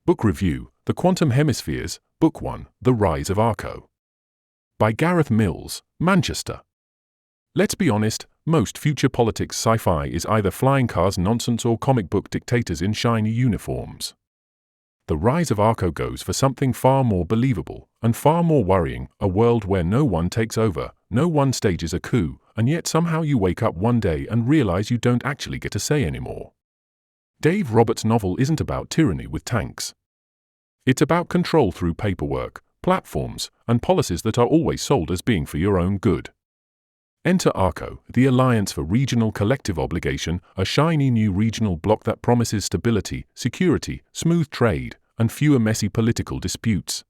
Book Review, The Quantum Hemispheres, Book 1, The Rise of ARCO. By Gareth Mills, Manchester. Let's be honest, most future politics sci-fi is either flying cars nonsense or comic book dictators in shiny uniforms. The Rise of ARCO goes for something far more believable, and far more worrying, a world where no one takes over, no one stages a coup, and yet somehow you wake up one day and realize you don't actually get a say anymore. Dave Roberts' novel isn't about tyranny with tanks. It's about control through paperwork, platforms, and policies that are always sold as being for your own good. Enter ARCO, the Alliance for Regional Collective Obligation, a shiny new regional bloc that promises stability, security, smooth trade, and fewer messy political disputes.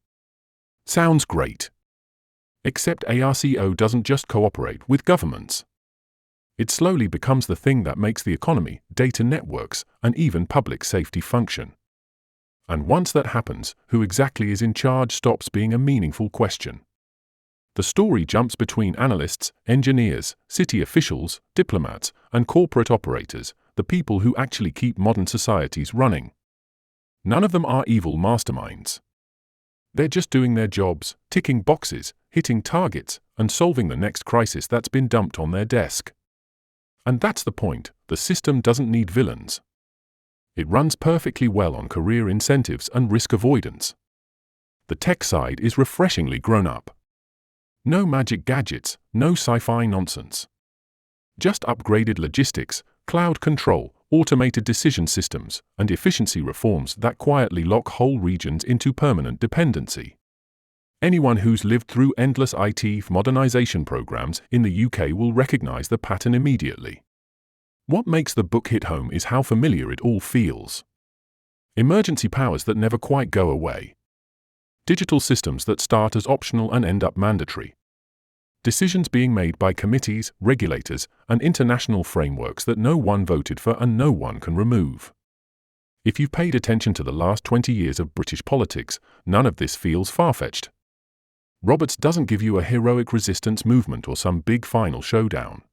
Sounds great. Except ARCO doesn't just cooperate with governments. It slowly becomes the thing that makes the economy, data networks, and even public safety function. And once that happens, who exactly is in charge stops being a meaningful question. The story jumps between analysts, engineers, city officials, diplomats, and corporate operators, the people who actually keep modern societies running. None of them are evil masterminds. They're just doing their jobs, ticking boxes, hitting targets, and solving the next crisis that's been dumped on their desk. And that's the point, the system doesn't need villains. It runs perfectly well on career incentives and risk avoidance. The tech side is refreshingly grown up. No magic gadgets, no sci-fi nonsense. Just upgraded logistics, cloud control, automated decision systems, and efficiency reforms that quietly lock whole regions into permanent dependency. Anyone who's lived through endless IT modernization programs in the UK will recognize the pattern immediately. What makes the book hit home is how familiar it all feels. Emergency powers that never quite go away. Digital systems that start as optional and end up mandatory. Decisions being made by committees, regulators, and international frameworks that no one voted for and no one can remove. If you've paid attention to the last 20 years of British politics, none of this feels far-fetched. Roberts doesn't give you a heroic resistance movement or some big final showdown.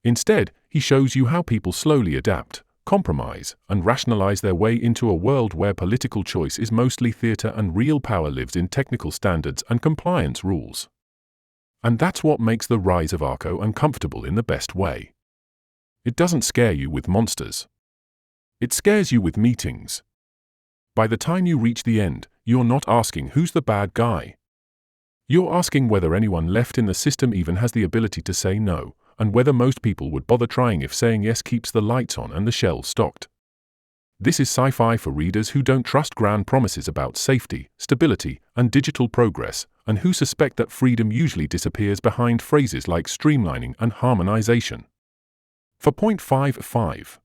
Instead, he shows you how people slowly adapt, compromise, and rationalize their way into a world where political choice is mostly theater and real power lives in technical standards and compliance rules. And that's what makes the Rise of ARCO uncomfortable in the best way. It doesn't scare you with monsters. It scares you with meetings. By the time you reach the end, you're not asking who's the bad guy. You're asking whether anyone left in the system even has the ability to say no, and whether most people would bother trying if saying yes keeps the lights on and the shelves stocked. This is sci-fi for readers who don't trust grand promises about safety, stability, and digital progress, and who suspect that freedom usually disappears behind phrases like streamlining and harmonization. For 0.55.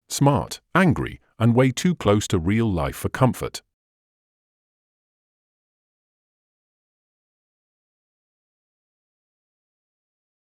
Smart, angry, and way too close to real life for comfort.